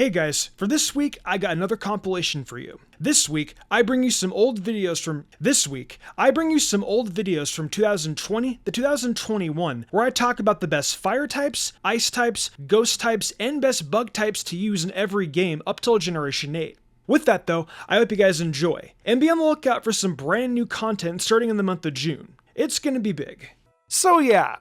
Hey guys, for this week, I got another compilation for you. This week, I bring you some old videos from 2020 to 2021, where I talk about the best fire types, ice types, ghost types, and best bug types to use in every game up till Generation 8. With that though, I hope you guys enjoy, and be on the lookout for some brand new content starting in the month of June. It's gonna be big. So yeah,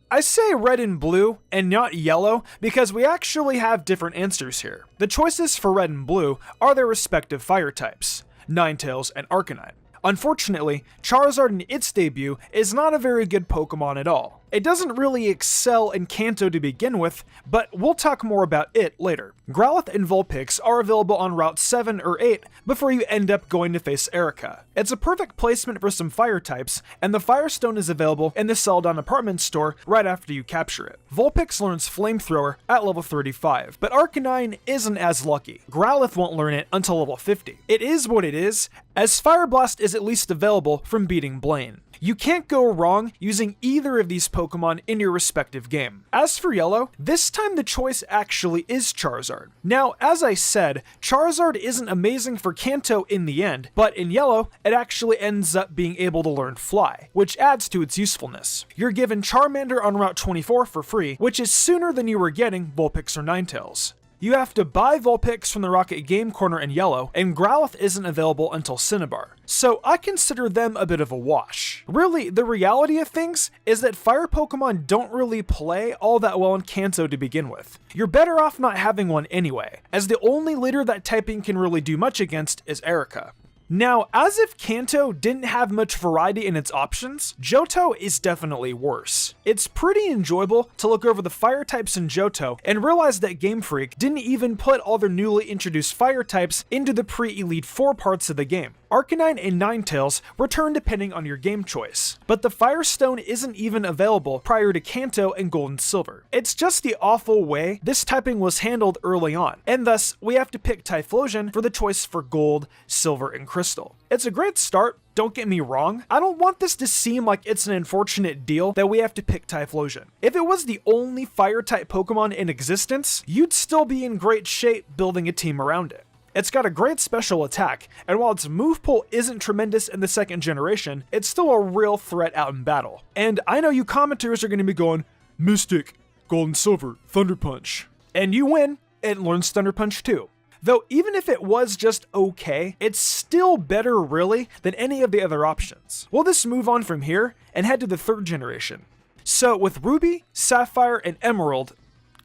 I say red and blue and not yellow because we actually have different answers here. The choices for red and blue are their respective fire types, Ninetales and Arcanine. Unfortunately, Charizard in its debut is not a very good Pokemon at all. It doesn't really excel in Kanto to begin with, but we'll talk more about it later. Growlithe and Vulpix are available on Route 7 or 8 before you end up going to face Erica. It's a perfect placement for some fire types, and the Firestone is available in the Celadon Apartment Store right after you capture it. Vulpix learns Flamethrower at level 35, but Arcanine isn't as lucky. Growlithe won't learn it until level 50. It is what it is, as Fire Blast is at least available from beating Blaine. You can't go wrong using either of these Pokemon in your respective game. As for Yellow, this time the choice actually is Charizard. Now, as I said, Charizard isn't amazing for Kanto in the end, but in Yellow, it actually ends up being able to learn Fly, which adds to its usefulness. You're given Charmander on Route 24 for free, which is sooner than you were getting Vulpix or Ninetales. You have to buy Vulpix from the Rocket Game Corner in Yellow, and Growlithe isn't available until Cinnabar, so I consider them a bit of a wash. Really, the reality of things is that fire Pokemon don't really play all that well in Kanto to begin with. You're better off not having one anyway, as the only leader that typing can really do much against is Erica. Now, as if Kanto didn't have much variety in its options, Johto is definitely worse. It's pretty enjoyable to look over the fire types in Johto and realize that Game Freak didn't even put all their newly introduced fire types into the pre-Elite Four parts of the game. Arcanine and Ninetales return depending on your game choice, but the Firestone isn't even available prior to Kanto and Gold and Silver. It's just the awful way this typing was handled early on, and thus we have to pick Typhlosion for the choice for Gold, Silver, and Crystal. It's a great start, don't get me wrong. I don't want this to seem like it's an unfortunate deal that we have to pick Typhlosion. If it was the only fire-type Pokemon in existence, you'd still be in great shape building a team around it. It's got a great special attack, and while its move pool isn't tremendous in the second generation, it's still a real threat out in battle. And I know you commenters are going to be going, Mystic, Gold and Silver, Thunder Punch. And you win, it learns Thunder Punch too. Though even if it was just okay, it's still better really than any of the other options. We'll just move on from here and head to the third generation. So with Ruby, Sapphire, and Emerald,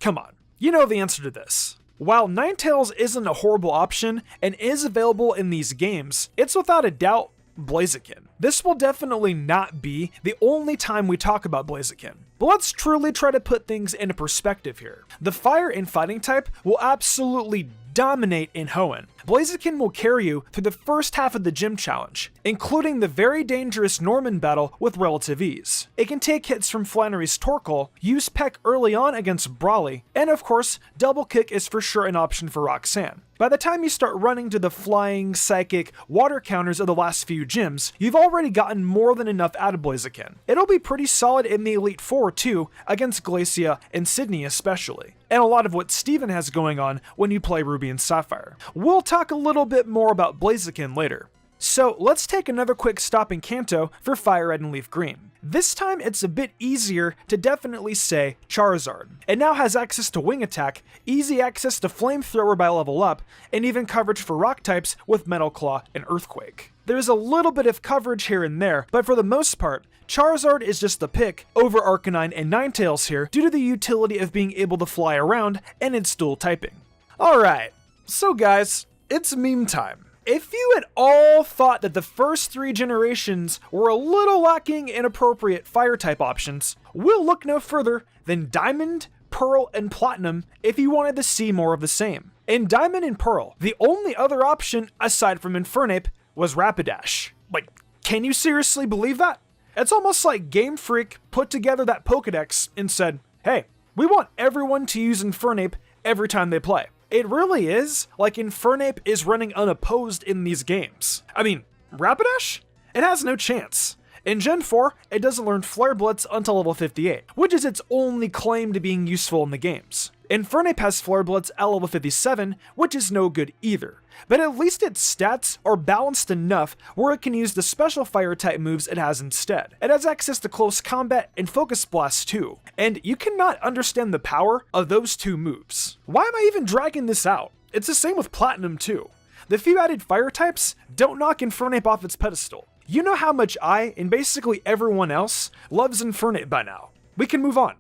come on, you know the answer to this. While Ninetales isn't a horrible option and is available in these games, it's without a doubt Blaziken. This will definitely not be the only time we talk about Blaziken, but let's truly try to put things into perspective here. The fire and fighting type will absolutely dominate in Hoenn. Blaziken will carry you through the first half of the gym challenge, including the very dangerous Norman battle with relative ease. It can take hits from Flannery's Torkoal, use Peck early on against Brawly, and of course, Double Kick is for sure an option for Roxanne. By the time you start running to the flying, psychic, water counters of the last few gyms, you've already gotten more than enough out of Blaziken. It'll be pretty solid in the Elite Four too, against Glacia and Sydney especially, and a lot of what Steven has going on when you play Ruby and Sapphire. We'll talk a little bit more about Blaziken later. So let's take another quick stop in Kanto for Fire Red and Leaf Green. This time it's a bit easier to definitely say Charizard. It now has access to Wing Attack, easy access to Flamethrower by level up, and even coverage for rock types with Metal Claw and Earthquake. There's a little bit of coverage here and there, but for the most part, Charizard is just the pick over Arcanine and Ninetales here due to the utility of being able to fly around and its dual typing. Alright, so guys, it's meme time. If you at all thought that the first three generations were a little lacking in appropriate fire-type options, we'll look no further than Diamond, Pearl, and Platinum if you wanted to see more of the same. In Diamond and Pearl, the only other option, aside from Infernape, was Rapidash. Like, can you seriously believe that? It's almost like Game Freak put together that Pokedex and said, hey, we want everyone to use Infernape every time they play. It really is like Infernape is running unopposed in these games. I mean, Rapidash? It has no chance. In Gen 4, it doesn't learn Flare Blitz until level 58, which is its only claim to being useful in the games. Infernape has Flare Blitz at level 57, which is no good either, but at least its stats are balanced enough where it can use the special fire type moves it has instead. It has access to close combat and focus blast too, and you cannot understand the power of those two moves. Why am I even dragging this out? It's the same with Platinum too. The few added fire types don't knock Infernape off its pedestal. You know how much I, and basically everyone else, loves Infernape by now. We can move on.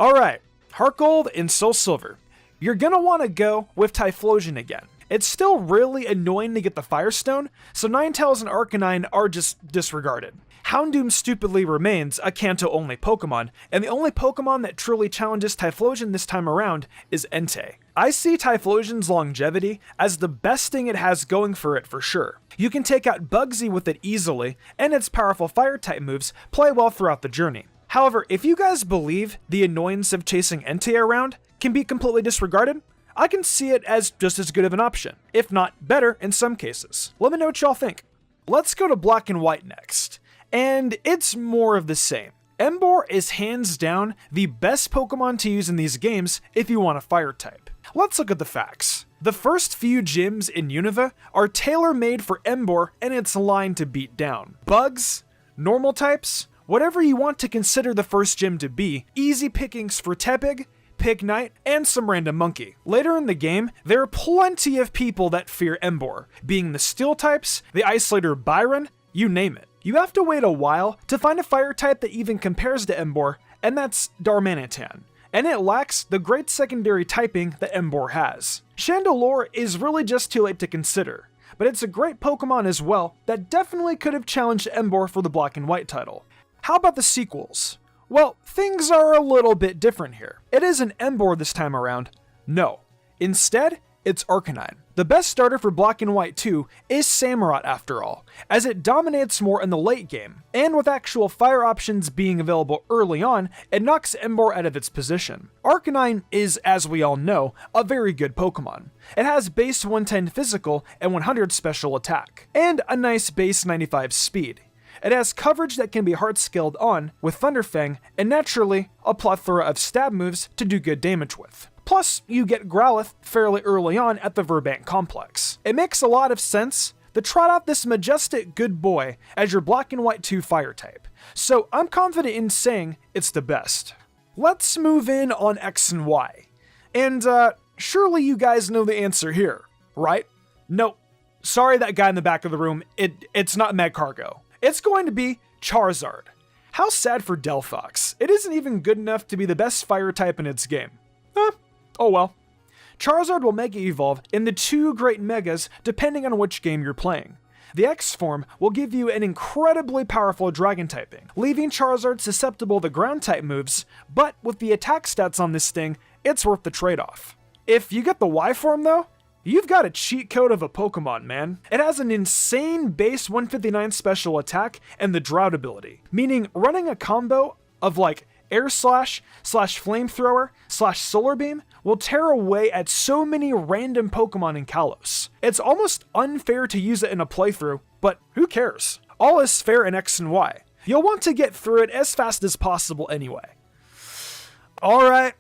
Alright, Heart Gold and Soul Silver. You're gonna want to go with Typhlosion again. It's still really annoying to get the Firestone, so Ninetales and Arcanine are just disregarded. Houndoom stupidly remains a Kanto-only Pokemon, and the only Pokemon that truly challenges Typhlosion this time around is Entei. I see Typhlosion's longevity as the best thing it has going for it for sure. You can take out Bugsy with it easily, and its powerful Fire-type moves play well throughout the journey. However, if you guys believe the annoyance of chasing Entei around can be completely disregarded, I can see it as just as good of an option, if not better in some cases. Let me know what y'all think. Let's go to Black and White next, and it's more of the same. Emboar is hands down the best Pokemon to use in these games if you want a fire type. Let's look at the facts. The first few gyms in Unova are tailor-made for Emboar and its line to beat down. Bugs, normal types, whatever you want to consider the first gym to be, easy pickings for Tepig, Pignite, and some random monkey. Later in the game, there are plenty of people that fear Emboar, being the Steel types, the Isolator Byron, you name it. You have to wait a while to find a fire type that even compares to Emboar, and that's Darmanitan. And it lacks the great secondary typing that Emboar has. Chandelure is really just too late to consider, but it's a great Pokemon as well that definitely could have challenged Emboar for the Black and White title. How about the sequels? Well, things are a little bit different here. It isn't Emboar this time around. No. Instead, it's Arcanine. The best starter for Black and White 2 is Samurott after all, as it dominates more in the late game, and with actual fire options being available early on, it knocks Emboar out of its position. Arcanine is, as we all know, a very good Pokemon. It has base 110 physical and 100 special attack, and a nice base 95 speed. It has coverage that can be hard-skilled on with Thunderfang, and naturally, a plethora of stab moves to do good damage with. Plus, you get Growlithe fairly early on at the Verbank complex. It makes a lot of sense to trot out this majestic good boy as your Black and White 2 fire type, so I'm confident in saying it's the best. Let's move in on X and Y. And surely you guys know the answer here, right? No, sorry that guy in the back of the room, it's not Magcargo. It's going to be Charizard. How sad for Delphox. It isn't even good enough to be the best fire type in its game. Oh well. Charizard will Mega Evolve in the 2 great Megas depending on which game you're playing. The X form will give you an incredibly powerful Dragon typing, leaving Charizard susceptible to ground type moves, but with the attack stats on this thing, it's worth the trade-off. If you get the Y form though, you've got a cheat code of a Pokemon, man. It has an insane base 159 special attack and the Drought ability, meaning running a combo of like Air Slash / Flamethrower / Solar Beam will tear away at so many random Pokemon in Kalos. It's almost unfair to use it in a playthrough, but who cares? All is fair in X and Y. You'll want to get through it as fast as possible anyway. Alright,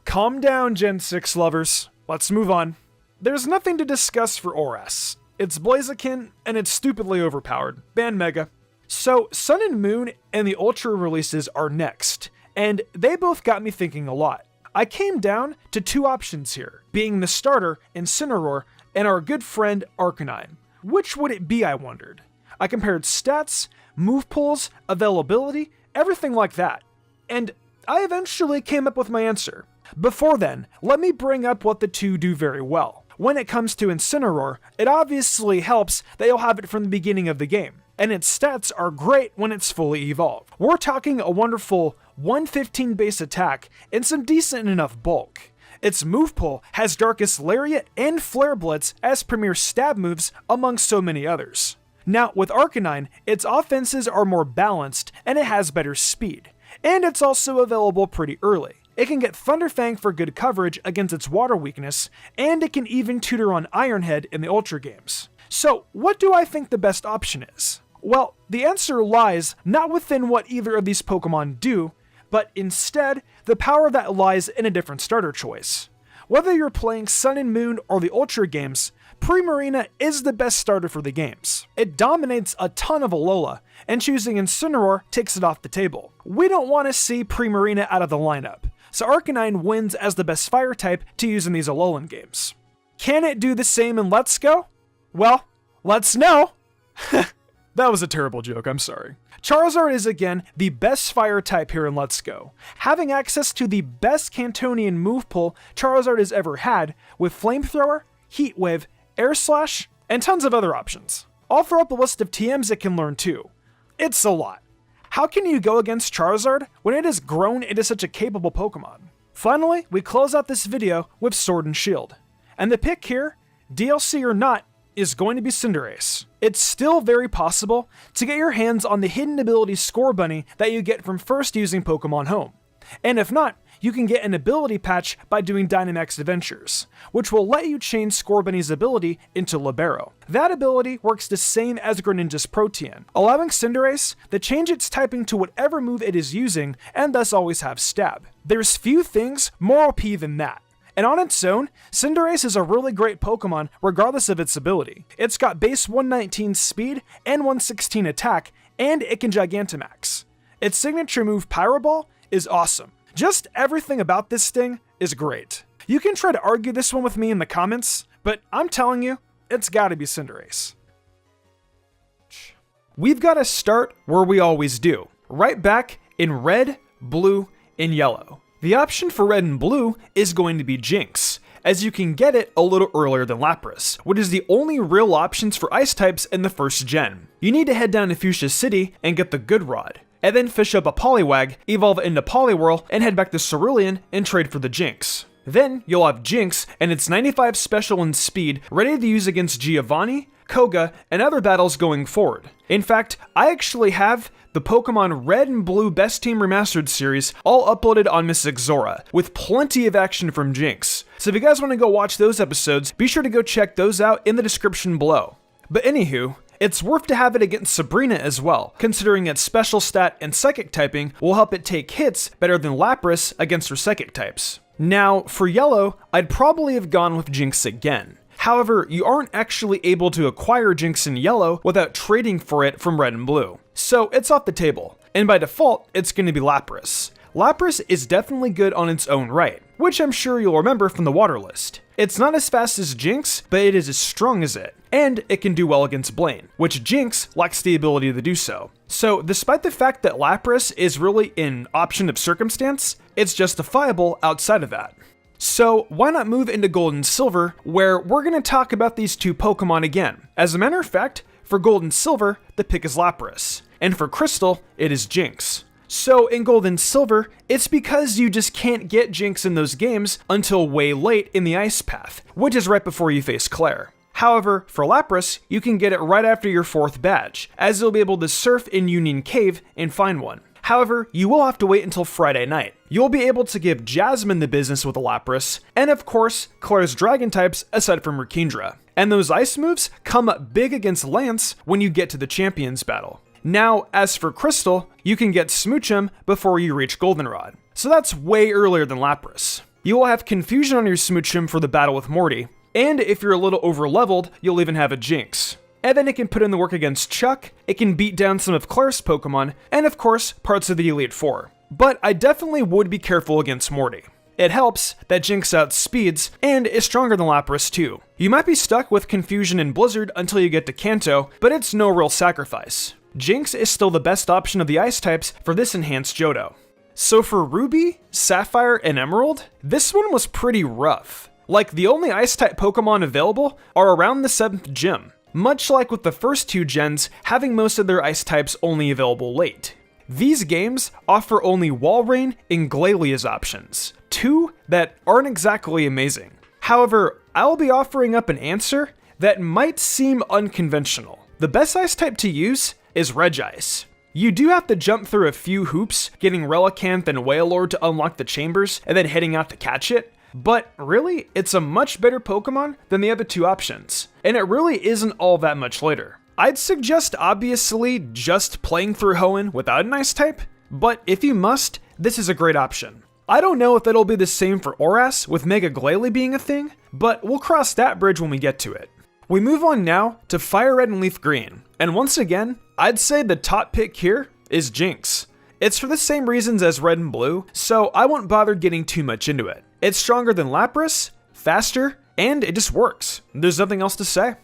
calm down Gen 6 lovers. Let's move on. There's nothing to discuss for ORAS. It's Blaziken, and it's stupidly overpowered. Ban Mega. So, Sun and Moon and the Ultra releases are next, and they both got me thinking a lot. I came down to 2 options here, being the starter, Incineroar, and our good friend Arcanine. Which would it be, I wondered? I compared stats, move pools, availability, everything like that. And I eventually came up with my answer. Before then, let me bring up what the 2 do very well. When it comes to Incineroar, it obviously helps that you'll have it from the beginning of the game, and its stats are great when it's fully evolved. We're talking a wonderful 115 base attack and some decent enough bulk. Its move pool has Darkest Lariat and Flare Blitz as premier stab moves among so many others. Now, with Arcanine, its offenses are more balanced and it has better speed, and it's also available pretty early. It can get Thunderfang for good coverage against its water weakness, and it can even tutor on Ironhead in the Ultra games. So, what do I think the best option is? Well, the answer lies not within what either of these Pokemon do, but instead, the power that lies in a different starter choice. Whether you're playing Sun and Moon or the Ultra games, Primarina is the best starter for the games. It dominates a ton of Alola, and choosing Incineroar takes it off the table. We don't want to see Primarina out of the lineup, so Arcanine wins as the best fire type to use in these Alolan games. Can it do the same in Let's Go? Well, let's know! That was a terrible joke, I'm sorry. Charizard is again the best fire type here in Let's Go, having access to the best Cantonian move pool Charizard has ever had, with Flamethrower, Heat Wave, Air Slash, and tons of other options. I'll throw up a list of TMs it can learn too. It's a lot. How can you go against Charizard when it has grown into such a capable Pokemon? Finally, we close out this video with Sword and Shield. And the pick here, DLC or not, is going to be Cinderace. It's still very possible to get your hands on the hidden ability Score Bunny that you get from first using Pokemon Home. And if not, you can get an ability patch by doing Dynamax Adventures, which will let you change Score Bunny's ability into Libero. That ability works the same as Greninja's Protean, allowing Cinderace to change its typing to whatever move it is using and thus always have Stab. There's few things more OP than that. And on its own, Cinderace is a really great Pokemon regardless of its ability. It's got base 119 speed and 116 attack, and it can Gigantamax. Its signature move Pyro Ball is awesome. Just everything about this thing is great. You can try to argue this one with me in the comments, but I'm telling you, it's gotta be Cinderace. We've gotta start where we always do, right back in red, blue, and yellow. The option for red and blue is going to be Jinx, as you can get it a little earlier than Lapras, which is the only real options for ice types in the first gen. You need to head down to Fuchsia City and get the Good Rod, and then fish up a Poliwag, evolve it into Poliwhirl, and head back to Cerulean and trade for the Jinx. Then you'll have Jinx and its 95 special and speed ready to use against Giovanni, Koga, and other battles going forward. In fact, I actually have the Pokemon Red and Blue Best Team Remastered series all uploaded on Mystic Zora, with plenty of action from Jinx. So if you guys want to go watch those episodes, be sure to go check those out in the description below. But anywho, it's worth to have it against Sabrina as well, considering its special stat and psychic typing will help it take hits better than Lapras against her psychic types. Now, for yellow, I'd probably have gone with Jinx again. However, you aren't actually able to acquire Jinx in yellow without trading for it from red and blue. So it's off the table, and by default, it's going to be Lapras. Lapras is definitely good on its own right, which I'm sure you'll remember from the water list. It's not as fast as Jinx, but it is as strong as it, and it can do well against Blaine, which Jinx lacks the ability to do so. So despite the fact that Lapras is really an option of circumstance, it's justifiable outside of that. So why not move into Gold and Silver, where we're going to talk about these two Pokemon again. As a matter of fact, for Gold and Silver, the pick is Lapras, and for Crystal, it is Jinx. So in Gold and Silver, it's because you just can't get Jinx in those games until way late in the Ice Path, which is right before you face Claire. However, for Lapras, you can get it right after your 4th badge, as you'll be able to surf in Union Cave and find one. However, you will have to wait until Friday night. You'll be able to give Jasmine the business with a Lapras, and of course, Claire's Dragon types aside from Rakindra. And those ice moves come up big against Lance when you get to the Champions battle. Now, as for Crystal, you can get Smoochum before you reach Goldenrod, so that's way earlier than Lapras. You will have Confusion on your Smoochum for the battle with Morty, and if you're a little over-leveled, you'll even have a Jinx. And then it can put in the work against Chuck, it can beat down some of Claire's Pokemon, and of course, parts of the Elite Four. But I definitely would be careful against Morty. It helps that Jinx outspeeds, and is stronger than Lapras too. You might be stuck with Confusion and Blizzard until you get to Kanto, but it's no real sacrifice. Jinx is still the best option of the Ice types for this enhanced Johto. So for Ruby, Sapphire, and Emerald, this one was pretty rough. Like, the only Ice-type Pokemon available are around the 7th gym, much like with the first 2 gens having most of their Ice types only available late. These games offer only Walrein and Glalie as options, 2 that aren't exactly amazing. However, I'll be offering up an answer that might seem unconventional. The best Ice type to use is Regice. You do have to jump through a few hoops, getting Relicanth and Wailord to unlock the chambers, and then heading out to catch it, but really, it's a much better Pokemon than the other 2 options, and it really isn't all that much later. I'd suggest obviously just playing through Hoenn without an ice type, but if you must, this is a great option. I don't know if it'll be the same for Oras with Mega Glalie being a thing, but we'll cross that bridge when we get to it. We move on now to Fire Red and Leaf Green, and once again, I'd say the top pick here is Jinx. It's for the same reasons as Red and Blue, so I won't bother getting too much into it. It's stronger than Lapras, faster, and it just works. There's nothing else to say.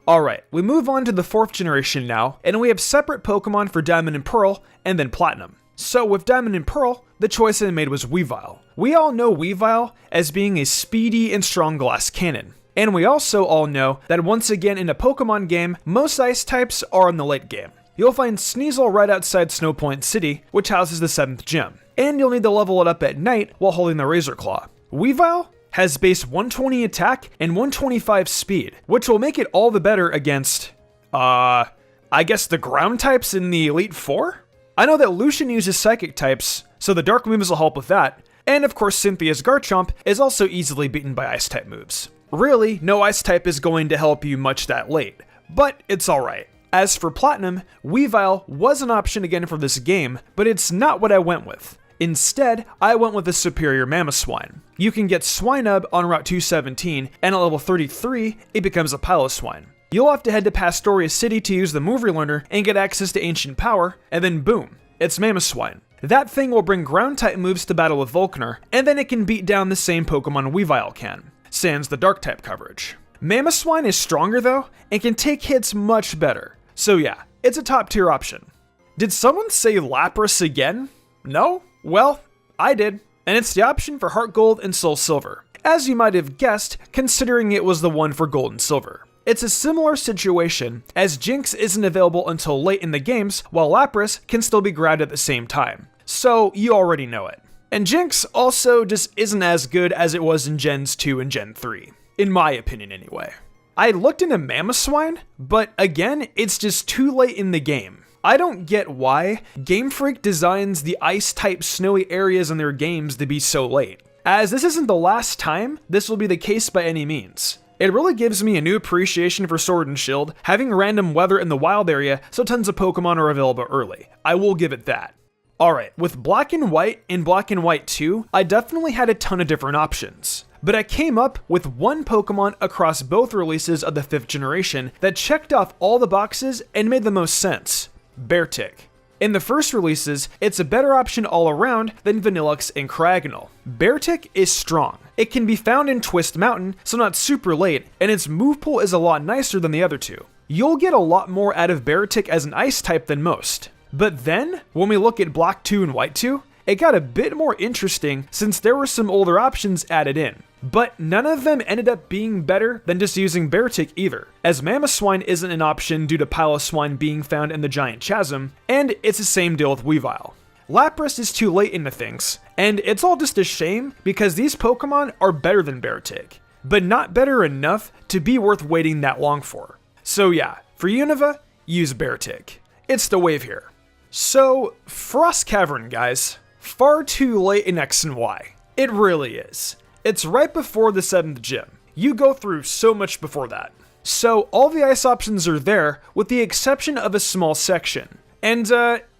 Alright, we move on to the 4th generation now, and we have separate Pokemon for Diamond and Pearl, and then Platinum. So with Diamond and Pearl, the choice I made was Weavile. We all know Weavile as being a speedy and strong glass cannon. And we also all know that once again in a Pokemon game, most ice types are in the late game. You'll find Sneasel right outside Snowpoint City, which houses the 7th gym. And you'll need to level it up at night while holding the Razor Claw. Weavile has base 120 attack and 125 speed, which will make it all the better against, I guess the ground types in the Elite Four? I know that Lucian uses psychic types, so the dark moves will help with that, and of course Cynthia's Garchomp is also easily beaten by ice type moves. Really, no ice type is going to help you much that late, but it's alright. As for Platinum, Weavile was an option again for this game, but it's not what I went with. Instead, I went with a superior Mamoswine. You can get Swinub on Route 217, and at level 33, it becomes a Piloswine. You'll have to head to Pastoria City to use the Move Relearner and get access to Ancient Power, and then boom, it's Mamoswine. That thing will bring ground-type moves to battle with Volkner, and then it can beat down the same Pokemon Weavile can, sans the Dark-type coverage. Mamoswine is stronger though, and can take hits much better. So yeah, it's a top-tier option. Did someone say Lapras again? No? Well, I did, and it's the option for Heart Gold and Soul Silver, as you might have guessed, considering it was the one for Gold and Silver. It's a similar situation, as Jinx isn't available until late in the games, while Lapras can still be grabbed at the same time. So you already know it. And Jinx also just isn't as good as it was in Gens 2 and Gen 3, in my opinion anyway. I looked into Mamoswine, but again, it's just too late in the game. I don't get why Game Freak designs the ice-type snowy areas in their games to be so late, as this isn't the last time this will be the case by any means. It really gives me a new appreciation for Sword and Shield, having random weather in the wild area so tons of Pokemon are available early. I will give it that. Alright, with Black and White and Black and White 2, I definitely had a ton of different options. But I came up with one Pokemon across both releases of the 5th generation that checked off all the boxes and made the most sense. Beartic. In the first releases, it's a better option all around than Vanillux and Cryogonal. Beartic is strong. It can be found in Twist Mountain, so not super late, and its move pool is a lot nicer than the other two. You'll get a lot more out of Beartic as an ice type than most. But then, when we look at Black 2 and White 2, it got a bit more interesting since there were some older options added in. But none of them ended up being better than just using Beartic either, as Mamoswine isn't an option due to Piloswine being found in the Giant Chasm, and it's the same deal with Weavile. Lapras is too late into things, and it's all just a shame because these Pokemon are better than Beartic, but not better enough to be worth waiting that long for. So yeah, for Unova, use Beartic. It's the wave here. So, Frost Cavern, guys. Far too late in X and Y. It really is. It's right before the 7th gym. You go through so much before that. So all the ice options are there, with the exception of a small section. And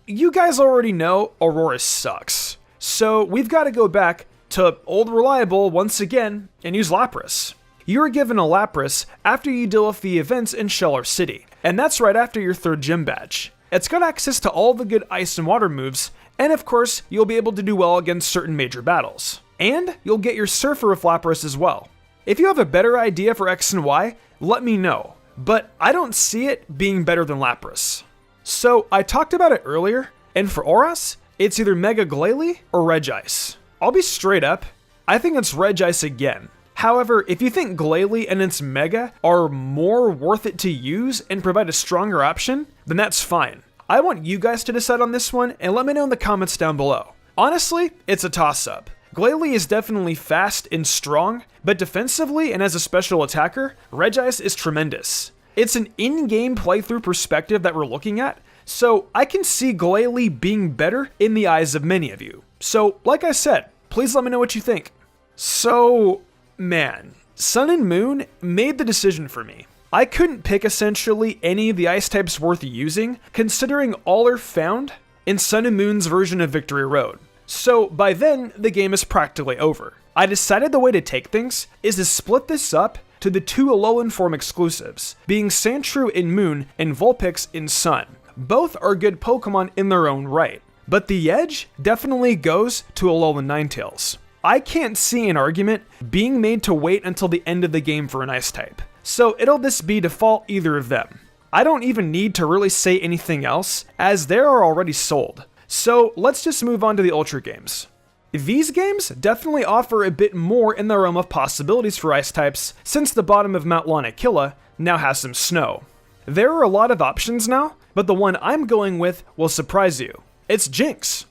you guys already know Aurora sucks. So we've got to go back to old reliable once again and use Lapras. You are given a Lapras after you deal with the events in Shellar City, and that's right after your 3rd gym badge. It's got access to all the good ice and water moves, and of course, you'll be able to do well against certain major battles. And you'll get your Surfer with Lapras as well. If you have a better idea for X and Y, let me know, but I don't see it being better than Lapras. So I talked about it earlier, and for Oras, it's either Mega Glalie or Regice. I'll be straight up, I think it's Regice again. However, if you think Glalie and its Mega are more worth it to use and provide a stronger option, then that's fine. I want you guys to decide on this one and let me know in the comments down below. Honestly, it's a toss-up. Glalie is definitely fast and strong, but defensively and as a special attacker, Regice is tremendous. It's an in-game playthrough perspective that we're looking at, so I can see Glalie being better in the eyes of many of you. So, like I said, please let me know what you think. So, man, Sun and Moon made the decision for me. I couldn't pick essentially any of the ice types worth using, considering all are found in Sun and Moon's version of Victory Road. So by then, the game is practically over. I decided the way to take things is to split this up to the two Alolan form exclusives, being Sandshrew in Moon and Vulpix in Sun. Both are good Pokemon in their own right, but the edge definitely goes to Alolan Ninetales. I can't see an argument being made to wait until the end of the game for an ice type, so it'll just be default either of them. I don't even need to really say anything else, as they are already sold. So let's just move on to the Ultra games. These games definitely offer a bit more in the realm of possibilities for ice types, since the bottom of Mount Lanakila now has some snow. There are a lot of options now, but the one I'm going with will surprise you. It's Jynx.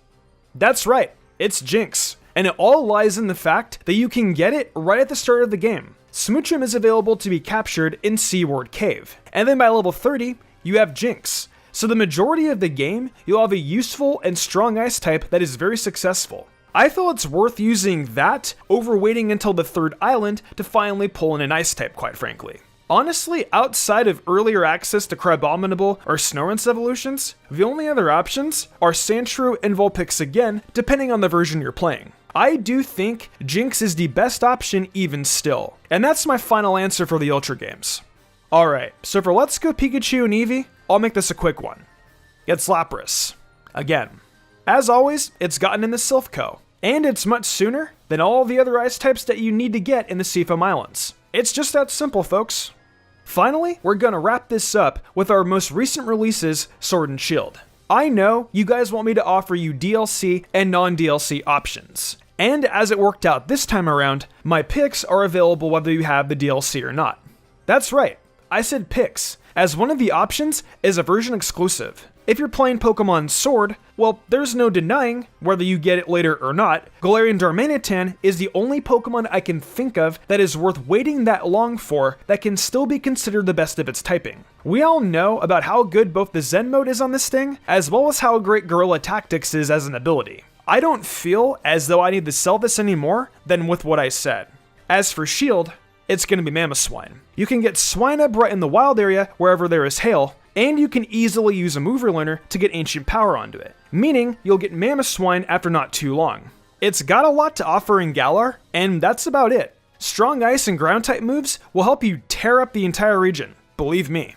That's right, it's Jynx. And it all lies in the fact that you can get it right at the start of the game. Smoochum is available to be captured in Seaward Cave. And then by level 30, you have Jynx. So the majority of the game, you'll have a useful and strong ice type that is very successful. I feel it's worth using that over waiting until the third island to finally pull in an ice type, quite frankly. Honestly, outside of earlier access to Crabominable or Snorunt's evolutions, the only other options are Sandshrew and Vulpix again, depending on the version you're playing. I do think Jynx is the best option even still, and that's my final answer for the Ultra games. Alright, so for Let's Go Pikachu and Eevee, I'll make this a quick one. It's Lapras. Again. As always, it's gotten in the Silph and it's much sooner than all the other ice types that you need to get in the Seafoam Islands. It's just that simple, folks. Finally, we're gonna wrap this up with our most recent releases, Sword and Shield. I know you guys want me to offer you DLC and non-DLC options. And as it worked out this time around, my picks are available whether you have the DLC or not. That's right, I said picks, as one of the options is a version exclusive. If you're playing Pokemon Sword, well, there's no denying whether you get it later or not. Galarian Darmanitan is the only Pokemon I can think of that is worth waiting that long for that can still be considered the best of its typing. We all know about how good both the Zen mode is on this thing, as well as how great Guerrilla Tactics is as an ability. I don't feel as though I need to sell this anymore than with what I said. As for Shield, it's going to be Mamoswine. You can get Swinub right in the wild area wherever there is hail, and you can easily use a mover learner to get Ancient Power onto it, meaning you'll get Mamoswine after not too long. It's got a lot to offer in Galar, and that's about it. Strong ice and ground type moves will help you tear up the entire region, believe me.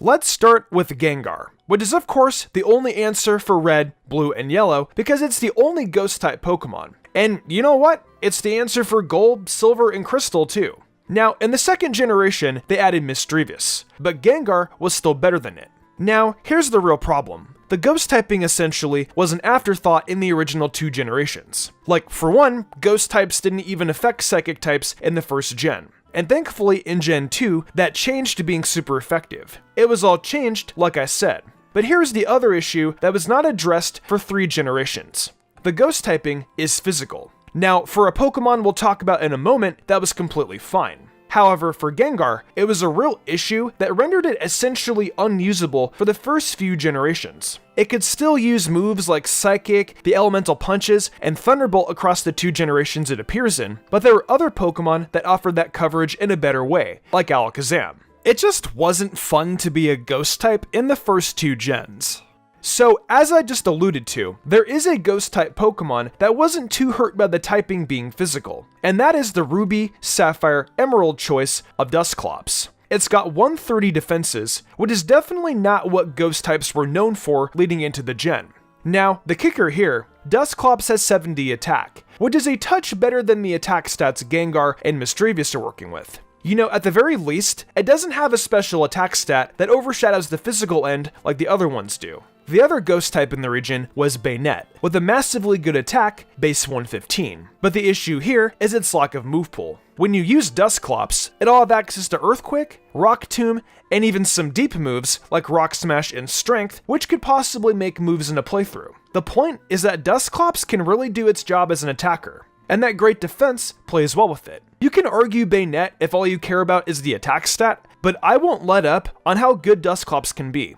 Let's start with Gengar, which is of course the only answer for Red, Blue, and Yellow because it's the only Ghost type Pokemon. And you know what? It's the answer for Gold, Silver, and Crystal too. Now, in the second generation, they added Misdreavus, but Gengar was still better than it. Now, here's the real problem. The Ghost typing essentially was an afterthought in the original 2 generations. Like, for one, Ghost types didn't even affect Psychic types in the first gen. And thankfully, in Gen 2, that changed to being super effective. It was all changed, like I said. But here's the other issue that was not addressed for 3 generations. The Ghost typing is physical. Now, for a Pokemon we'll talk about in a moment, that was completely fine. However, for Gengar, it was a real issue that rendered it essentially unusable for the first few generations. It could still use moves like Psychic, the Elemental Punches, and Thunderbolt across the 2 generations it appears in, but there were other Pokemon that offered that coverage in a better way, like Alakazam. It just wasn't fun to be a Ghost type in the first 2 gens. So, as I just alluded to, there is a Ghost type Pokemon that wasn't too hurt by the typing being physical, and that is the Ruby, Sapphire, Emerald choice of Dusclops. It's got 130 defenses, which is definitely not what Ghost types were known for leading into the gen. Now, the kicker here, Dusclops has 70 attack, which is a touch better than the attack stats Gengar and Misdreavus are working with. You know, at the very least, it doesn't have a special attack stat that overshadows the physical end like the other ones do. The other Ghost type in the region was Baynet, with a massively good attack, base 115. But the issue here is its lack of move pool. When you use Dusclops, it'll have access to Earthquake, Rock Tomb, and even some deep moves like Rock Smash and Strength, which could possibly make moves in a playthrough. The point is that Dusclops can really do its job as an attacker, and that great defense plays well with it. You can argue Baynet if all you care about is the attack stat, but I won't let up on how good Dusclops can be.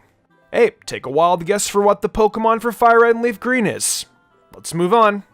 Hey, take a wild guess for what the Pokemon for Fire Red and Leaf Green is. Let's move on.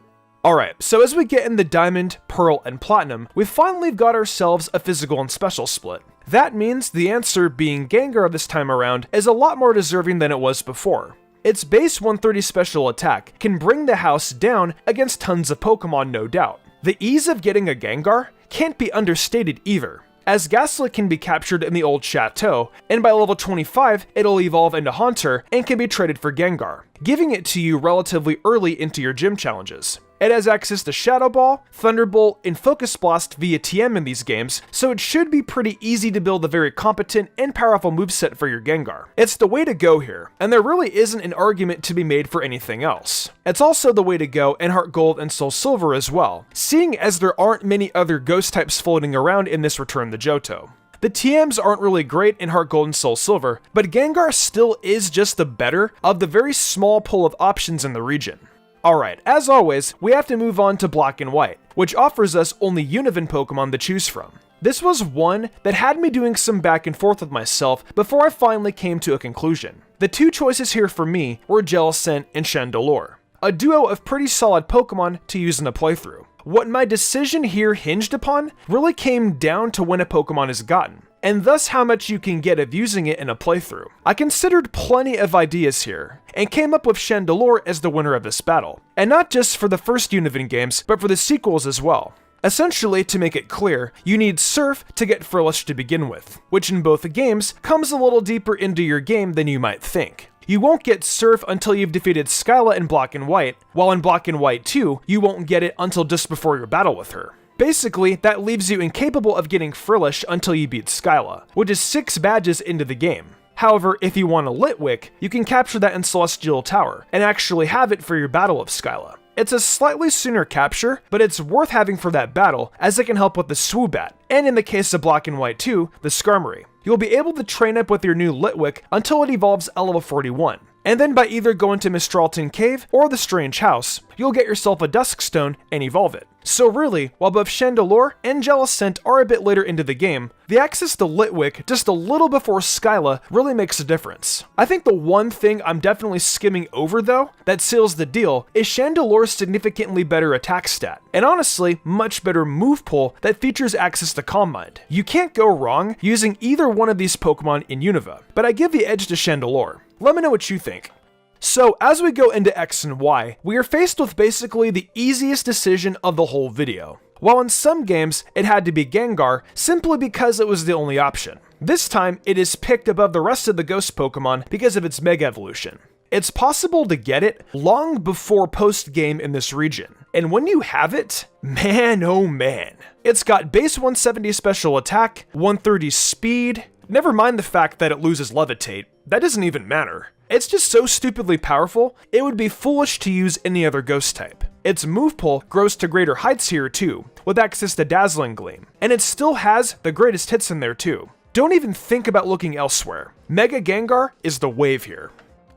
Alright, so as we get in the Diamond, Pearl, and Platinum, we finally got ourselves a physical and special split. That means the answer, being Gengar this time around, is a lot more deserving than it was before. Its base 130 special attack can bring the house down against tons of Pokemon, no doubt. The ease of getting a Gengar can't be understated either, as Gastly can be captured in the old Chateau, and by level 25 it'll evolve into Haunter and can be traded for Gengar, giving it to you relatively early into your gym challenges. It has access to Shadow Ball, Thunderbolt, and Focus Blast via TM in these games, so it should be pretty easy to build a very competent and powerful moveset for your Gengar. It's the way to go here, and there really isn't an argument to be made for anything else. It's also the way to go in Heart Gold and Soul Silver as well, seeing as there aren't many other ghost types floating around in this Return to Johto. The TMs aren't really great in Heart Gold and Soul Silver, but Gengar still is just the better of the very small pool of options in the region. Alright, as always, we have to move on to Black and White, which offers us only Univin Pokemon to choose from. This was one that had me doing some back and forth with myself before I finally came to a conclusion. The two choices here for me were Jellicent and Chandelure, a duo of pretty solid Pokemon to use in a playthrough. What my decision here hinged upon really came down to when a Pokemon is gotten, and thus how much you can get of using it in a playthrough. I considered plenty of ideas here, and came up with Chandelure as the winner of this battle. And not just for the first Univin games, but for the sequels as well. Essentially, to make it clear, you need Surf to get Frillish to begin with, which in both games comes a little deeper into your game than you might think. You won't get Surf until you've defeated Skyla in Black and White, while in Black and White 2, you won't get it until just before your battle with her. Basically, that leaves you incapable of getting Frillish until you beat Skyla, which is 6 badges into the game. However, if you want a Litwick, you can capture that in Celestial Tower, and actually have it for your battle of Skyla. It's a slightly sooner capture, but it's worth having for that battle, as it can help with the Swoobat, and in the case of Black and White 2, the Skarmory. You'll be able to train up with your new Litwick until it evolves at level 41. And then by either going to Mistralton Cave or the Strange House, you'll get yourself a Duskstone and evolve it. So really, while both Chandelure and Jellicent are a bit later into the game, the access to Litwick just a little before Skyla really makes a difference. I think the one thing I'm definitely skimming over though, that seals the deal, is Chandelure's significantly better attack stat, and honestly, much better move pool that features access to Calm Mind. You can't go wrong using either one of these Pokemon in Unova, but I give the edge to Chandelure. Let me know what you think. So as we go into X and Y, we are faced with basically the easiest decision of the whole video. While in some games, it had to be Gengar simply because it was the only option. This time, it is picked above the rest of the Ghost Pokemon because of its Mega Evolution. It's possible to get it long before post-game in this region. And when you have it, man oh man. It's got base 170 special attack, 130 speed, never mind the fact that it loses Levitate, that doesn't even matter. It's just so stupidly powerful, it would be foolish to use any other ghost type. Its move pool grows to greater heights here too, with access to Dazzling Gleam, and it still has the greatest hits in there too. Don't even think about looking elsewhere. Mega Gengar is the wave here.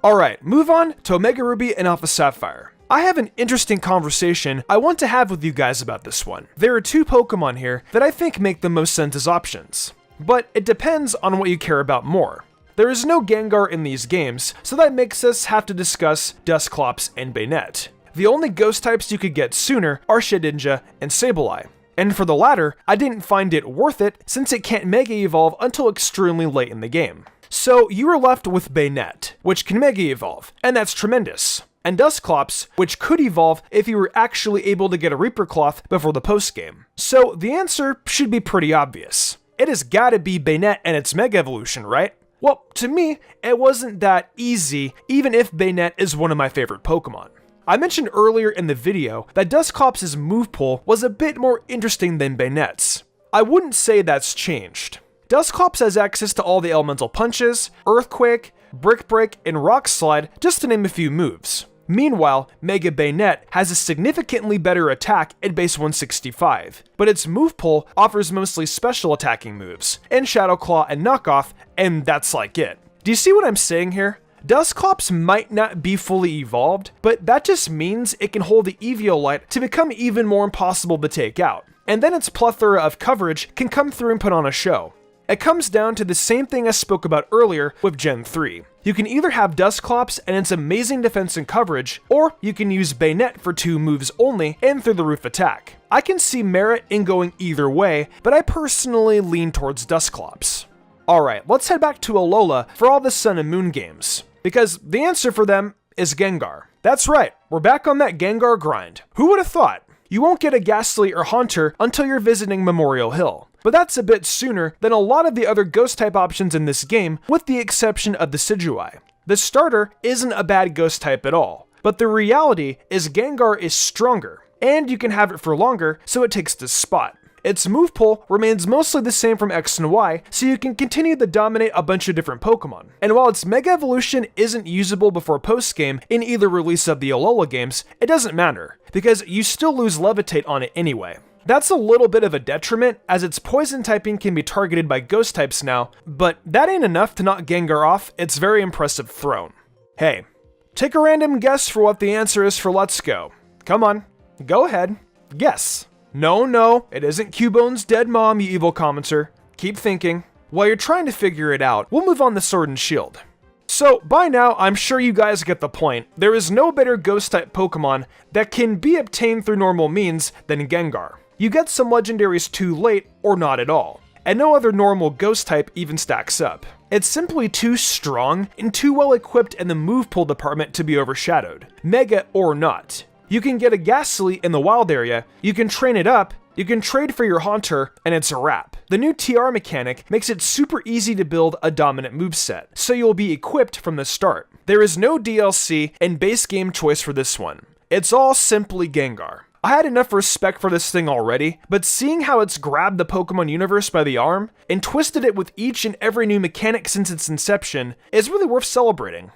Alright, move on to Omega Ruby and Alpha Sapphire. I have an interesting conversation I want to have with you guys about this one. There are two Pokemon here that I think make the most sense as options, but it depends on what you care about more. There is no Gengar in these games, so that makes us have to discuss Dusclops and Banette. The only ghost types you could get sooner are Shedinja and Sableye. And for the latter, I didn't find it worth it since it can't Mega Evolve until extremely late in the game. So you are left with Banette, which can Mega Evolve, and that's tremendous. And Dusclops, which could evolve if you were actually able to get a Reaper Cloth before the post-game. So the answer should be pretty obvious. It has gotta be Banette and its Mega Evolution, right? Well, to me, it wasn't that easy, even if Banette is one of my favorite Pokemon. I mentioned earlier in the video that Dusclops' move pool was a bit more interesting than Banette's. I wouldn't say that's changed. Dusclops has access to all the elemental punches, Earthquake, Brick Break, and Rock Slide, just to name a few moves. Meanwhile, Mega Banette has a significantly better attack at base 165, but its move pool offers mostly special attacking moves, and Shadow Claw and Knockoff, and that's like it. Do you see what I'm saying here? Dusclops might not be fully evolved, but that just means it can hold the Eviolite to become even more impossible to take out, and then its plethora of coverage can come through and put on a show. It comes down to the same thing I spoke about earlier with Gen 3. You can either have Dusclops and its amazing defense and coverage, or you can use Bayonet for 2 moves only and through the roof attack. I can see merit in going either way, but I personally lean towards Dusclops. Alright, let's head back to Alola for all the Sun and Moon games, because the answer for them is Gengar. That's right, we're back on that Gengar grind. Who would have thought? You won't get a Ghastly or Haunter until you're visiting Memorial Hill, but that's a bit sooner than a lot of the other Ghost-type options in this game, with the exception of the Decidueye. The starter isn't a bad Ghost-type at all, but the reality is Gengar is stronger, and you can have it for longer, so it takes the spot. Its move pool remains mostly the same from X and Y, so you can continue to dominate a bunch of different Pokemon. And while its Mega Evolution isn't usable before post-game in either release of the Alola games, it doesn't matter, because you still lose Levitate on it anyway. That's a little bit of a detriment, as its poison typing can be targeted by ghost types now, but that ain't enough to knock Gengar off its very impressive throne. Hey, take a random guess for what the answer is for Let's Go. Come on, go ahead, guess. No, it isn't Cubone's dead mom, you evil commenter. Keep thinking. While you're trying to figure it out, we'll move on to Sword and Shield. So, by now, I'm sure you guys get the point. There is no better Ghost-type Pokemon that can be obtained through normal means than Gengar. You get some legendaries too late, or not at all. And no other normal Ghost-type even stacks up. It's simply too strong and too well equipped in the move pool department to be overshadowed, Mega or not. You can get a Ghastly in the wild area, you can train it up, you can trade for your Haunter, and it's a wrap. The new TR mechanic makes it super easy to build a dominant moveset, so you'll be equipped from the start. There is no DLC and base game choice for this one. It's all simply Gengar. I had enough respect for this thing already, but seeing how it's grabbed the Pokemon universe by the arm and twisted it with each and every new mechanic since its inception is really worth celebrating.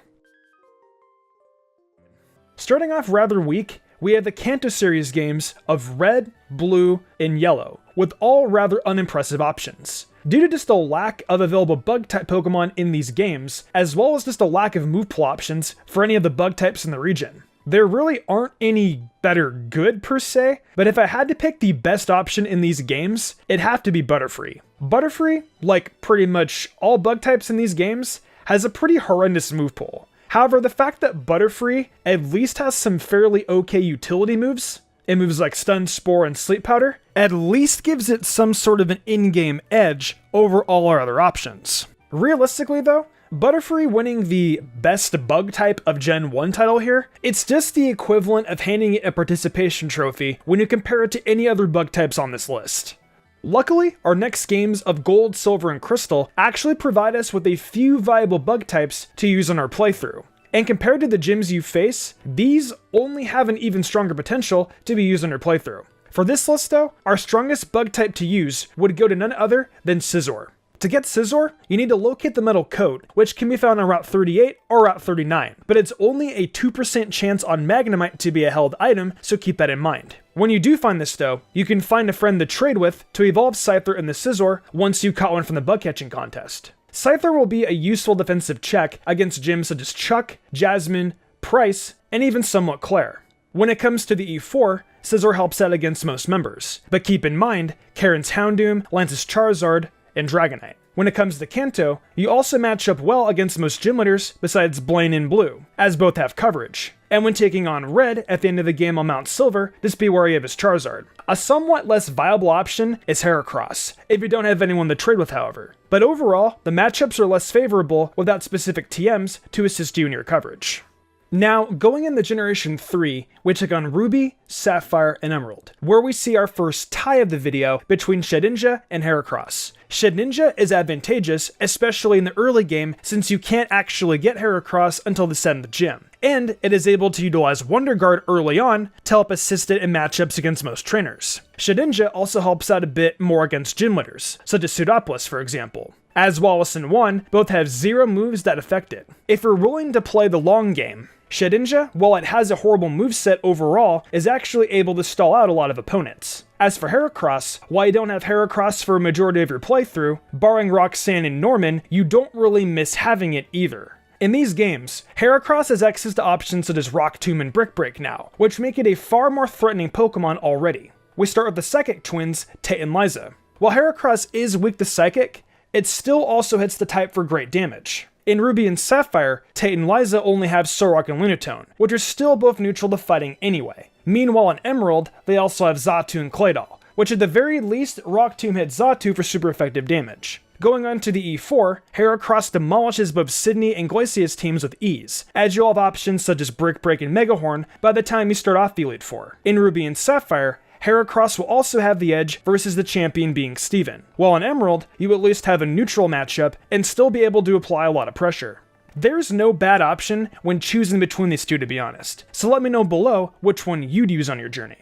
Starting off rather weak, we have the Kanto series games of Red, Blue, and Yellow, with all rather unimpressive options. Due to just a lack of available bug-type Pokemon in these games, as well as just a lack of move pool options for any of the bug types in the region. There really aren't any better good per se, but if I had to pick the best option in these games, it'd have to be Butterfree. Butterfree, like pretty much all bug types in these games, has a pretty horrendous move pool. However, the fact that Butterfree at least has some fairly okay utility moves, and moves like Stun, Spore, and Sleep Powder, at least gives it some sort of an in-game edge over all our other options. Realistically though, Butterfree winning the best bug type of Gen 1 title here, it's just the equivalent of handing it a participation trophy when you compare it to any other bug types on this list. Luckily, our next games of Gold, Silver, and Crystal actually provide us with a few viable bug types to use on our playthrough. And compared to the gyms you face, these only have an even stronger potential to be used on your playthrough. For this list though, our strongest bug type to use would go to none other than Scizor. To get Scizor, you need to locate the metal coat, which can be found on Route 38 or Route 39, but it's only a 2% chance on Magnemite to be a held item, so keep that in mind. When you do find this though, you can find a friend to trade with to evolve Scyther in the Scizor once you caught one from the bug catching contest. Scyther will be a useful defensive check against gyms such as Chuck, Jasmine, Price, and even somewhat Claire. When it comes to the E4, Scizor helps out against most members, but keep in mind, Karen's Houndoom, Lance's Charizard, and Dragonite. When it comes to Kanto, you also match up well against most gym leaders besides Blaine and Blue, as both have coverage. And when taking on Red at the end of the game on Mount Silver, just be wary of his Charizard. A somewhat less viable option is Heracross, if you don't have anyone to trade with however. But overall, the matchups are less favorable without specific TMs to assist you in your coverage. Now, going into Generation 3, we took on Ruby, Sapphire, and Emerald, where we see our first tie of the video between Shedinja and Heracross. Shedinja is advantageous, especially in the early game, since you can't actually get Heracross until the set in the gym. And it is able to utilize Wonder Guard early on to help assist it in matchups against most trainers. Shedinja also helps out a bit more against gym leaders, such as Pseudopolis for example. As Wallace and Juan both have 0 moves that affect it. If you're willing to play the long game, Shedinja, while it has a horrible moveset overall, is actually able to stall out a lot of opponents. As for Heracross, while you don't have Heracross for a majority of your playthrough, barring Roxanne and Norman, you don't really miss having it either. In these games, Heracross has access to options such as Rock Tomb and Brick Break now, which make it a far more threatening Pokemon already. We start with the Psychic twins, Tate and Liza. While Heracross is weak to Psychic, it still also hits the type for great damage. In Ruby and Sapphire, Tate and Liza only have Sorok and Lunatone, which are still both neutral to fighting anyway. Meanwhile in Emerald, they also have Xatu and Claydol, which at the very least Rock Tomb hits Xatu for super effective damage. Going on to the E4, Heracross demolishes both Sydney and Glacia's teams with ease, as you'll have options such as Brick Break and Megahorn by the time you start off the Elite Four. In Ruby and Sapphire, Heracross will also have the edge versus the champion being Steven, while in Emerald, you at least have a neutral matchup and still be able to apply a lot of pressure. There's no bad option when choosing between these two, to be honest, so let me know below which one you'd use on your journey.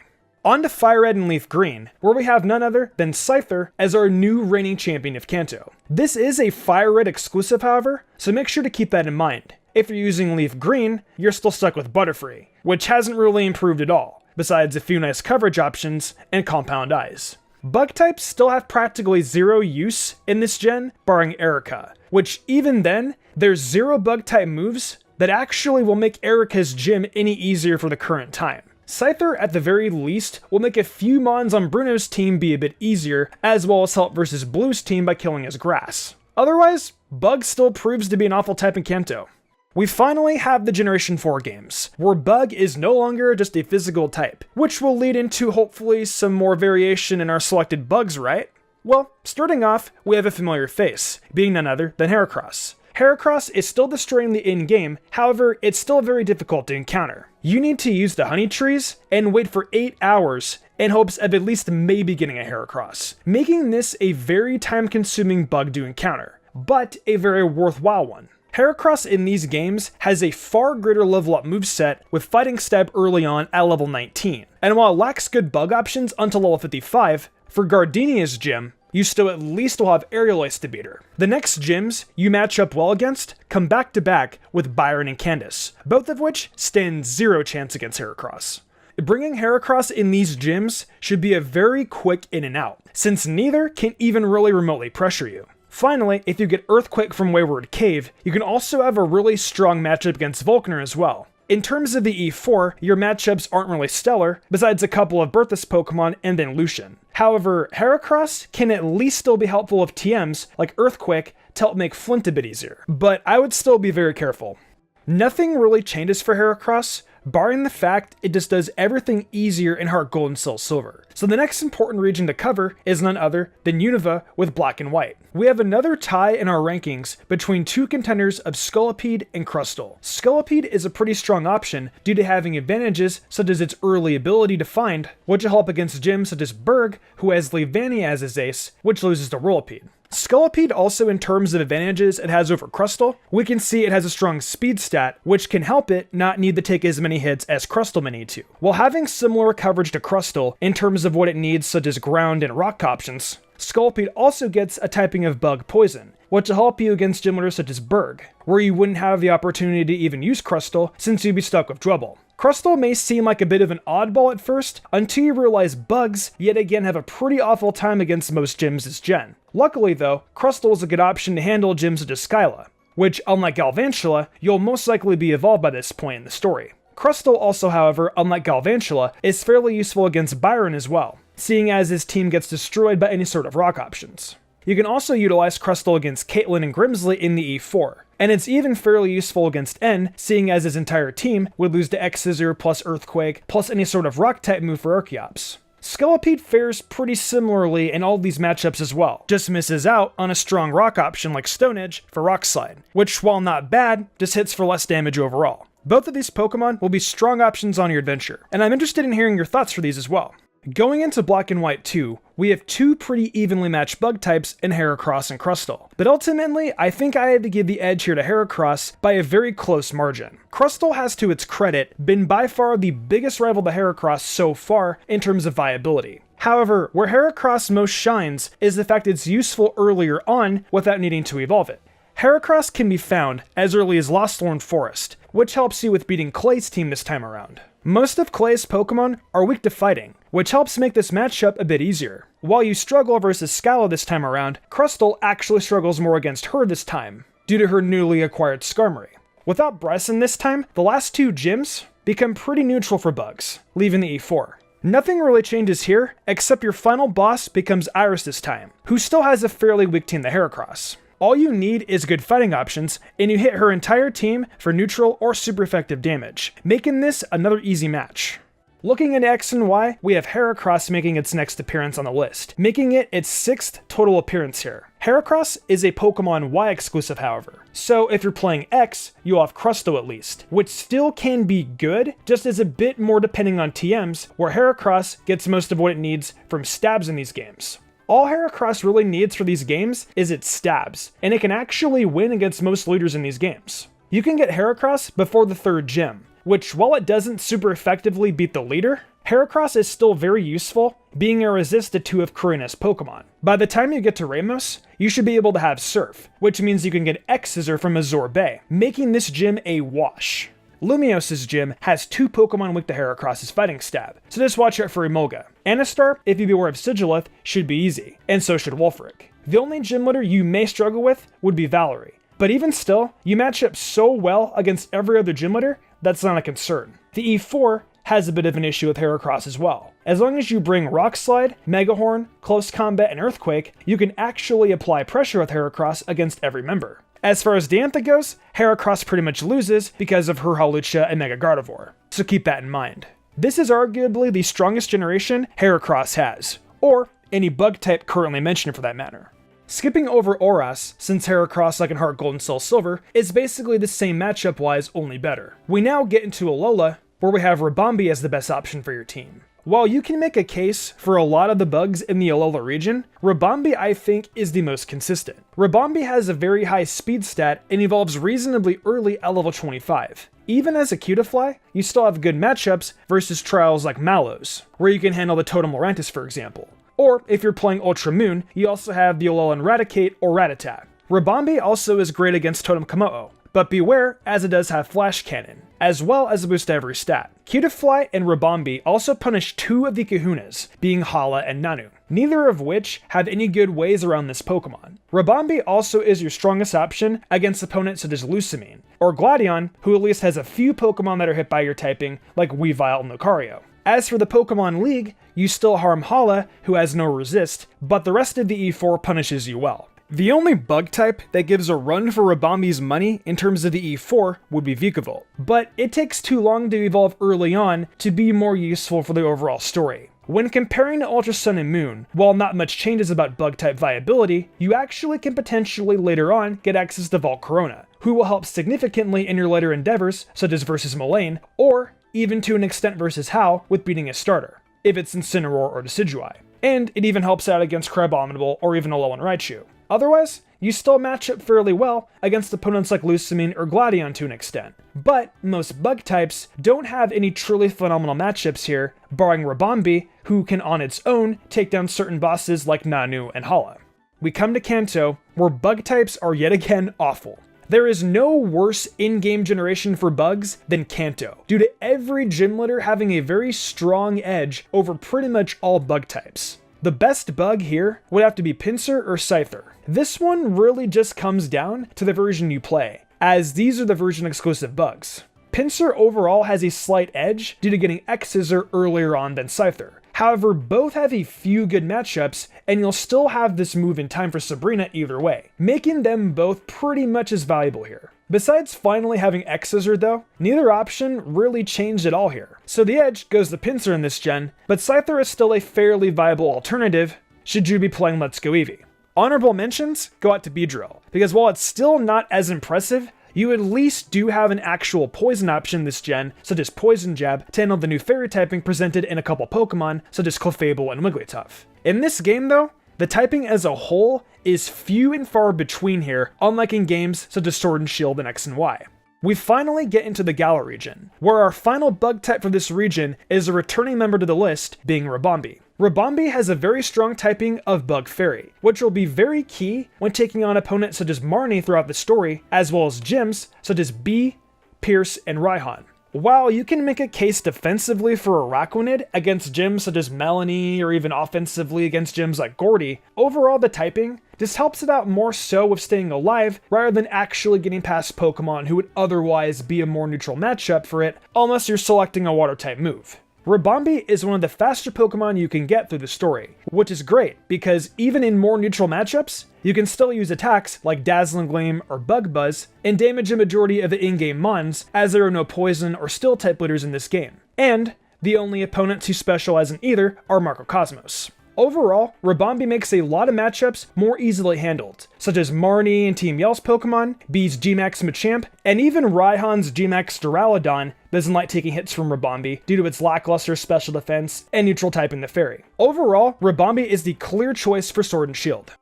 On to Fire Red and Leaf Green, where we have none other than Scyther as our new reigning champion of Kanto. This is a Fire Red exclusive, however, so make sure to keep that in mind. If you're using Leaf Green, you're still stuck with Butterfree, which hasn't really improved at all, besides a few nice coverage options and Compound Eyes. Bug types still have practically zero use in this gen, barring Erica, which even then, there's 0 bug type moves that actually will make Erica's gym any easier for the current time. Scyther, at the very least, will make a few mons on Bruno's team be a bit easier, as well as help versus Blue's team by killing his grass. Otherwise, Bug still proves to be an awful type in Kanto. We finally have the Generation 4 games, where Bug is no longer just a physical type, which will lead into hopefully some more variation in our selected bugs, right? Well, starting off, we have a familiar face, being none other than Heracross. Heracross is still destroying the in-game, however, it's still very difficult to encounter. You need to use the honey trees and wait for 8 hours in hopes of at least maybe getting a Heracross, making this a very time-consuming bug to encounter, but a very worthwhile one. Heracross in these games has a far greater level up moveset with Fighting Step early on at level 19, and while it lacks good bug options until level 55, for Gardenia's gym, you still at least will have Aerial Ace to beat her. The next gyms you match up well against come back to back with Byron and Candace, both of which stand 0 chance against Heracross. Bringing Heracross in these gyms should be a very quick in and out, since neither can even really remotely pressure you. Finally, if you get Earthquake from Wayward Cave, you can also have a really strong matchup against Volkner as well. In terms of the E4, your matchups aren't really stellar, besides a couple of Berthas Pokemon and then Lucian. However, Heracross can at least still be helpful with TMs like Earthquake to help make Flint a bit easier, but I would still be very careful. Nothing really changes for Heracross, barring the fact it just does everything easier in Heart Gold and Soul Silver. So the next important region to cover is none other than Unova with Black and White. We have another tie in our rankings between two contenders of Scolipede and Crustle. Scolipede is a pretty strong option due to having advantages such as its early ability to find, which will help against gyms such as Berg, who has Leavania as his ace, which loses to Whirlipede. Scolipede also, in terms of advantages it has over Crustle, we can see it has a strong speed stat, which can help it not need to take as many hits as Crustle may need to. While having similar coverage to Crustle in terms of what it needs such as ground and rock options, Scolipede also gets a typing of Bug Poison, which will help you against gym leaders such as Berg, where you wouldn't have the opportunity to even use Crustle since you'd be stuck with Drubble. Crustle may seem like a bit of an oddball at first, until you realize bugs yet again have a pretty awful time against most gyms this gen. Luckily though, Crustle is a good option to handle gyms such as Skyla, which unlike Galvantula, you'll most likely be evolved by this point in the story. Crustle also, however, unlike Galvantula, is fairly useful against Byron as well, seeing as his team gets destroyed by any sort of rock options. You can also utilize Crustle against Caitlyn and Grimsley in the E4, and it's even fairly useful against N, seeing as his entire team would lose to X-Scissor plus Earthquake plus any sort of rock type move for Archeops. Scolipede fares pretty similarly in all these matchups as well, just misses out on a strong rock option like Stone Edge for Rock Slide, which while not bad, just hits for less damage overall. Both of these Pokemon will be strong options on your adventure, and I'm interested in hearing your thoughts for these as well. Going into Black and White 2, we have two pretty evenly matched bug types in Heracross and Crustle, but ultimately, I think I had to give the edge here to Heracross by a very close margin. Crustle has, to its credit, been by far the biggest rival to Heracross so far in terms of viability. However, where Heracross most shines is the fact it's useful earlier on without needing to evolve it. Heracross can be found as early as Losthorn Forest, which helps you with beating Clay's team this time around. Most of Clay's Pokemon are weak to fighting, which helps make this matchup a bit easier. While you struggle versus Scala this time around, Crustle actually struggles more against her this time, due to her newly acquired Skarmory. Without Bryson this time, the last two gyms become pretty neutral for bugs, leaving the E4. Nothing really changes here, except your final boss becomes Iris this time, who still has a fairly weak team to Heracross. All you need is good fighting options, and you hit her entire team for neutral or super effective damage, making this another easy match. Looking at X and Y, we have Heracross making its next appearance on the list, making it its 6th total appearance here. Heracross is a Pokemon Y exclusive, however, so if you're playing X, you'll have Crusto at least, which still can be good, just is a bit more depending on TMs, where Heracross gets most of what it needs from stabs in these games. All Heracross really needs for these games is its stabs, and it can actually win against most leaders in these games. You can get Heracross before the 3rd gym, which, while it doesn't super effectively beat the leader, Heracross is still very useful, being a resist to 2 of Korrina's Pokemon. By the time you get to Ramos, you should be able to have Surf, which means you can get X-Scissor from Azure Bay, making this gym a wash. Lumios's gym has 2 Pokemon weak to Heracross's fighting stab, so just watch out for Emolga. Anistar, if you beware of Sigilith, should be easy, and so should Wulfric. The only gym leader you may struggle with would be Valerie, but even still, you match up so well against every other gym leader, that's not a concern. The E4 has a bit of an issue with Heracross as well. As long as you bring Rock Slide, Mega Horn, Close Combat, and Earthquake, you can actually apply pressure with Heracross against every member. As far as Diantha goes, Heracross pretty much loses because of her Hawlucha and Mega Gardevoir, so keep that in mind. This is arguably the strongest generation Heracross has, or any bug type currently mentioned for that matter. Skipping over Oras, since Heracross, like in Heart Gold and Soul Silver, is basically the same matchup-wise, only better. We now get into Alola, where we have Ribombee as the best option for your team. While you can make a case for a lot of the bugs in the Alola region, Ribombee I think is the most consistent. Ribombee has a very high speed stat and evolves reasonably early at level 25. Even as a Cutiefly, you still have good matchups versus trials like Mallows, where you can handle the Totem Lurantis for example. Or, if you're playing Ultra Moon, you also have the Alolan Raticate or Rattata. Ribombee also is great against Totem Komodo, but beware as it does have Flash Cannon, as well as a boost to every stat. Cutiefly and Ribombee also punish 2 of the Kahunas, being Hala and Nanu, neither of which have any good ways around this Pokemon. Ribombee also is your strongest option against opponents such as Lusamine, or Gladion, who at least has a few Pokemon that are hit by your typing, like Weavile and Lucario. As for the Pokemon League, you still harm Hala, who has no resist, but the rest of the E4 punishes you well. The only bug type that gives a run for Ribombee's money in terms of the E4 would be Vikavolt, but it takes too long to evolve early on to be more useful for the overall story. When comparing to Ultra Sun and Moon, while not much changes about bug type viability, you actually can potentially later on get access to Volcarona, who will help significantly in your later endeavors, such as versus Moraine, or even to an extent versus Hau with beating a starter, if it's Incineroar or Decidueye. And it even helps out against Crabominable or even Alolan Raichu. Otherwise, you still match up fairly well against opponents like Lusamine or Gladion to an extent. But most bug types don't have any truly phenomenal matchups here, barring Ribombee, who can on its own take down certain bosses like Nanu and Hala. We come to Kanto, where bug types are yet again awful. There is no worse in-game generation for bugs than Kanto, due to every gym leader having a very strong edge over pretty much all bug types. The best bug here would have to be Pinsir or Scyther. This one really just comes down to the version you play, as these are the version exclusive bugs. Pinsir overall has a slight edge due to getting X-Scissor earlier on than Scyther. However, both have a few good matchups, and you'll still have this move in time for Sabrina either way, making them both pretty much as valuable here. Besides finally having X-Scissor though, neither option really changed at all here. So the edge goes to Pinsir in this gen, but Scyther is still a fairly viable alternative should you be playing Let's Go Eevee. Honorable mentions go out to Beedrill, because while it's still not as impressive, you at least do have an actual poison option this gen, such as Poison Jab, to handle the new fairy typing presented in a couple Pokemon, such as Clefable and Wigglytuff. In this game though, the typing as a whole is few and far between here, unlike in games such as Sword and Shield and X and Y. We finally get into the Galar region, where our final bug type for this region is a returning member to the list, being Ribombee. Ribombee has a very strong typing of Bug Fairy, which will be very key when taking on opponents such as Marnie throughout the story, as well as gyms such as Bee, Pierce, and Raihan. While you can make a case defensively for Araquanid against gyms such as Melanie, or even offensively against gyms like Gordy, overall the typing just helps it out more so with staying alive rather than actually getting past Pokemon who would otherwise be a more neutral matchup for it, unless you're selecting a water type move. Ribombee is one of the faster Pokemon you can get through the story, which is great because even in more neutral matchups, you can still use attacks like Dazzling Gleam or Bug Buzz and damage a majority of the in-game mons, as there are no poison or steel type leaders in this game. And the only opponents who specialize in either are Markocosmos. Overall, Ribombee makes a lot of matchups more easily handled, such as Marnie and Team Yell's Pokemon, B's Gmax Machamp, and even Raihan's Gmax Duraludon doesn't like taking hits from Ribombee due to its lackluster special defense and neutral type in the Fairy. Overall, Ribombee is the clear choice for Sword and Shield.